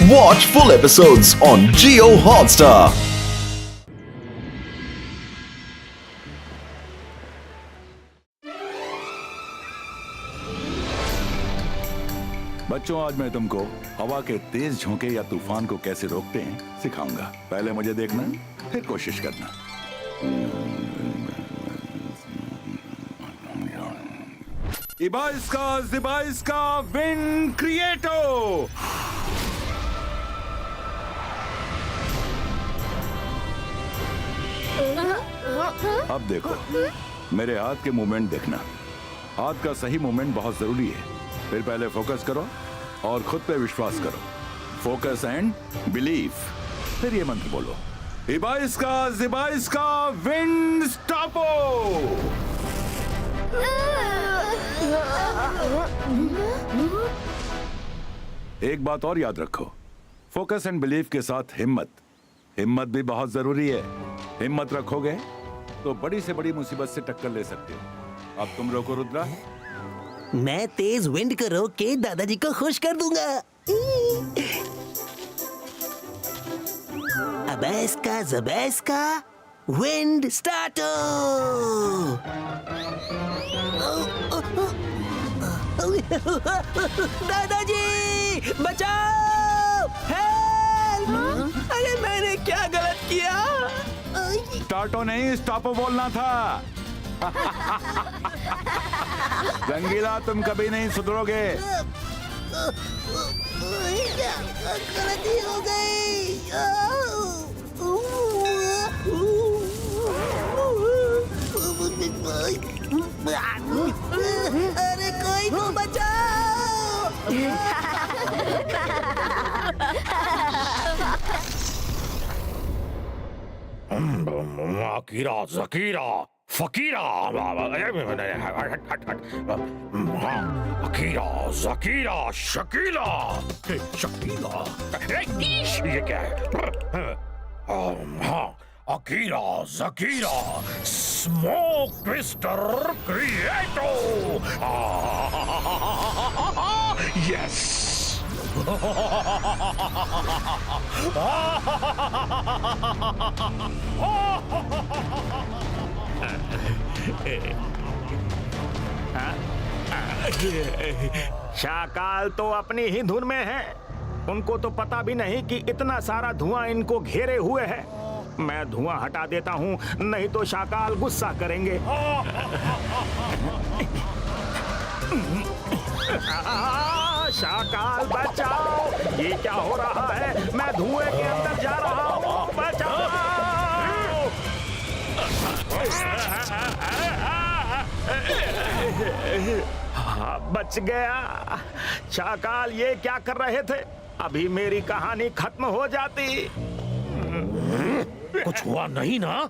Watch full episodes on Jio Hotstar. बच्चों, आज मैं तुमको हवा के तेज झोंके या तूफान को कैसे रोकते हैं सिखाऊंगा। पहले मुझे देखना, फिर कोशिश करना। इबाइस्का विंड क्रिएटो। अब देखो, मेरे हाथ के मूवमेंट देखना। हाथ का सही मूवमेंट बहुत जरूरी है। फिर पहले फोकस करो और खुद पे विश्वास करो। Focus and believe. फिर ये मंत्र बोलो, इबाइस्का विंड स्टॉपो। एक बात और याद रखो, फोकस एंड बिलीव के साथ हिम्मत भी बहुत जरूरी है। हिम्मत रखोगे तो बड़ी से बड़ी मुसीबत से टक्कर ले सकते हो। अब तुम रोको रुद्रा। मैं तेज विंड को रोक के दादाजी को खुश कर दूंगा। अबैस्का ज़बैस्का विंड स्टार्टो। दादाजी बचाओ, हेल्प! अरे मैंने क्या गलत किया? स्टार्टो नहीं, स्टॉपो बोलना था। रंगीला, तुम कभी नहीं सुधरोगे। गलती हो गई। अरे कोई तो बचाओ। Akira Zakira Fakira Akira Zakira Shakila Shakila. ये क्या है? हाँ, Akira Zakira smoke twister creato. Yes. Shakaal तो अपनी ही धुन में है। उनको तो पता भी नहीं कि इतना सारा धुआं इनको घेरे हुए है। मैं धुआं हटा देता हूँ, नहीं तो शाकाल गुस्सा करेंगे। शाकाल बचाओ, ये क्या हो रहा है? मैं धुएं के अंदर जा रहा हूँ, बचाओ। हाँ, बच गया। शाकाल ये क्या कर रहे थे? अभी मेरी कहानी खत्म हो जाती। कुछ हुआ नहीं ना?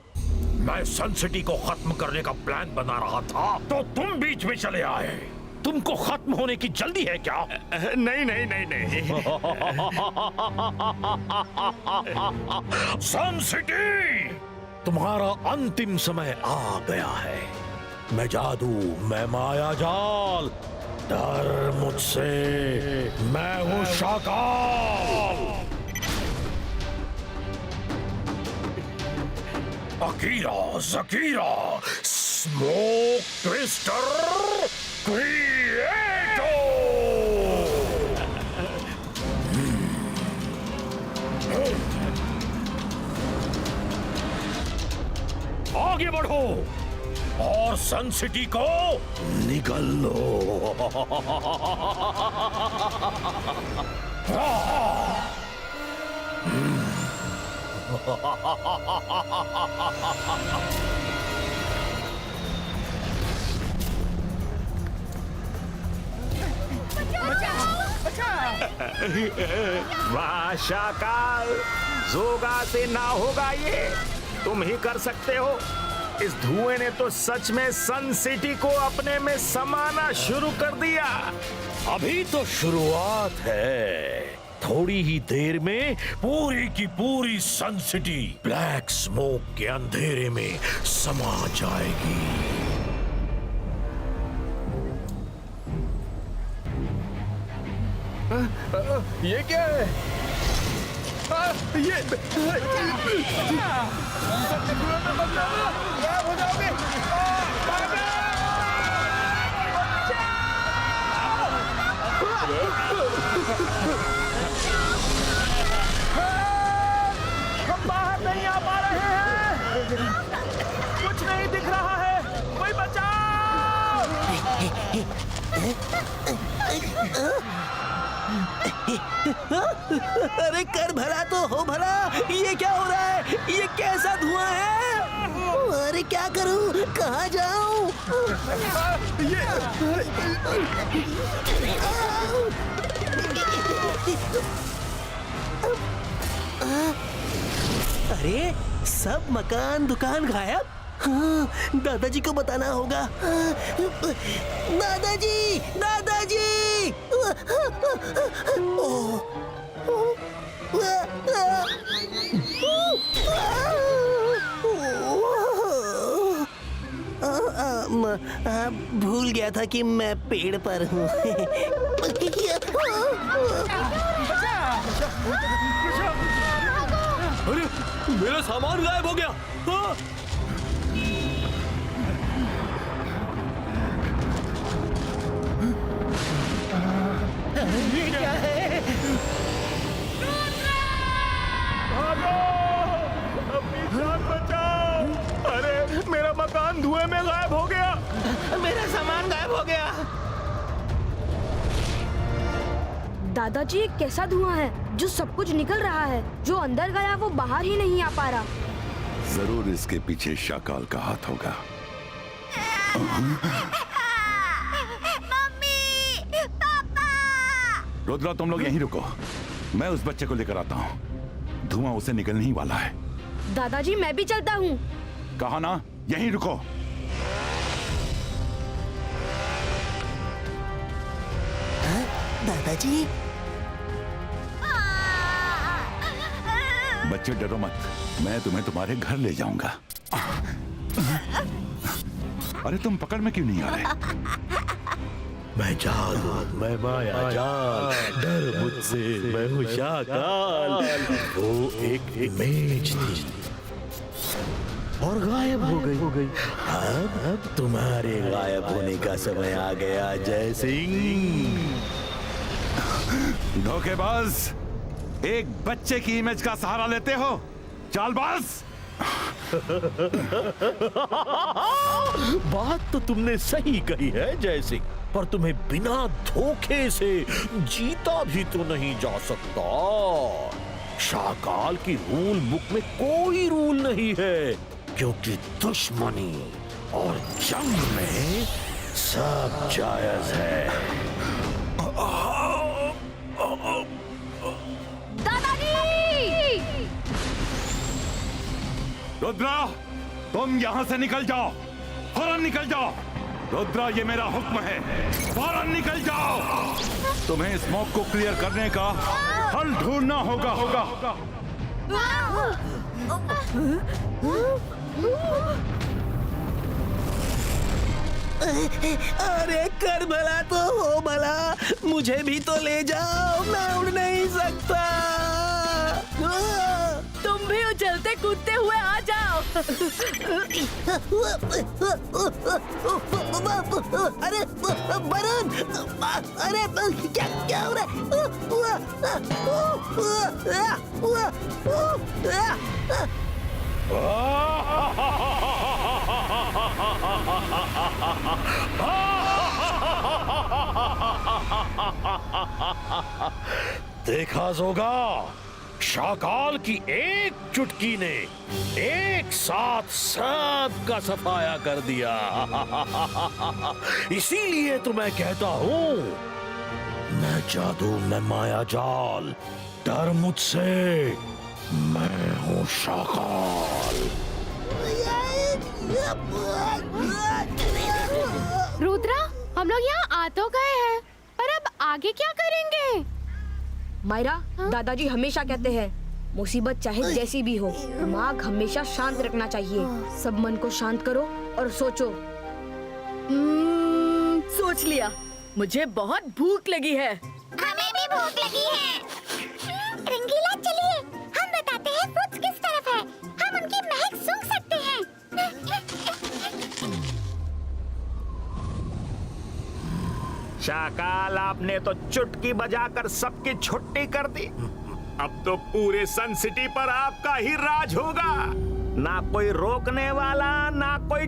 मैं सन सिटी को खत्म करने का प्लान बना रहा था तो तुम बीच में चले आए। तुमको खत्म होने की जल्दी है क्या? नहीं नहीं नहीं नहीं। सन सिटी, तुम्हारा अंतिम समय आ गया है। मैं जादू, मैं माया जाल, डर मुझसे। मैं हूँ Shakaal. Akira Zakira smoke twister creato. आगे बढ़ो और सन सिटी को निगल लो। वाह शाकाल, जोगा से ना होगा ये। तुम ही कर सकते हो। इस धुएं ने तो सच में सन सिटी को अपने में समाना शुरू कर दिया। अभी तो शुरुआत है। थोड़ी ही देर में पूरी की पूरी सन सिटी ब्लैक स्मोक के अंधेरे में समा जाएगी। ये क्या है? हम बाहर नहीं आ पा रहे हैं। कुछ नहीं दिख रहा है। कोई बचाओ। अरे कर भला तो हो भला, ये क्या हो रहा है? ये कैसा धुआं है? अरे क्या करूं, कहाँ जाऊं? अरे सब मकान दुकान गायब। हाँ, दादाजी को बताना होगा। दादाजी, दादाजी! भूल गया था कि मैं पेड़ पर हूँ। अरे मेरा सामान गायब हो गया। हाँ? ये क्या है? भागो! अपनी जान बचाओ! अरे मेरा मकान धुएं में गायब हो गया। मेरा सामान गायब हो गया। दादाजी ये कैसा धुआं है जो सब कुछ निकल रहा है? जो अंदर गया वो बाहर ही नहीं आ पा रहा। जरूर इसके पीछे शाकाल का हाथ होगा। रुद्रा, तुम लोग यहीं रुको, मैं उस बच्चे को लेकर आता हूँ। धुआं उसे निकलने ही वाला है। दादाजी मैं भी चलता हूँ। कहा ना, यहीं रुको। दादाजी, बच्चे डरो मत, मैं तुम्हें तुम्हारे घर ले जाऊंगा। अरे तुम पकड़ में क्यों नहीं आ रहे? मैं जादू, मैं माया जाल, डर मुझसे, मैं हूँ शाकाल। वो एक इमेज थी और गायब हो गई। अब तुम्हारे गायब होने का समय आ गया जय सिंह। धोखेबाज, एक बच्चे की इमेज का सहारा लेते हो, चालबाज। बात तो तुमने सही कही है जय सिंह, पर तुम्हें बिना धोखे से जीता भी तो नहीं जा सकता। शाकाल की रूल बुक में कोई रूल नहीं है, क्योंकि दुश्मनी और जंग में सब जायज है। दादाजी! रुद्रा, तुम यहाँ से निकल जाओ, फौरन निकल जाओ। रुद्रा, ये मेरा हुक्म है, फौरन निकल जाओ। तुम्हें स्मोक को क्लियर करने का हल ढूंढना होगा। अरे कर भला तो हो भला, मुझे भी तो ले जाओ, मैं उड़ नहीं सकता। तुम भी उछलते कूदते हुए आ जाओ। अरे वरुण, अरे क्या क्या हो रहा है? देखा जोगा, शाकाल की एक चुटकी ने एक साथ सबका सफाया कर दिया। इसीलिए तो मैं कहता हूँ, मैं जादू, मैं माया जाल, डर मुझसे, मैं हूँ शाकाल। रुद्रा, हम लोग यहाँ आ तो गए हैं, पर अब आगे क्या करेंगे? मायरा, दादाजी हमेशा कहते हैं, मुसीबत चाहे जैसी भी हो, दिमाग हमेशा शांत रखना चाहिए। सब मन को शांत करो और सोचो। सोच लिया। मुझे बहुत भूख लगी है। हमें भी भूख लगी है। रंगीला, चलिए शाकाल, आपने तो चुटकी बजाकर सबकी छुट्टी कर दी। अब तो पूरे सन सिटी पर आपका ही राज होगा। ना कोई रोकने वाला, ना कोई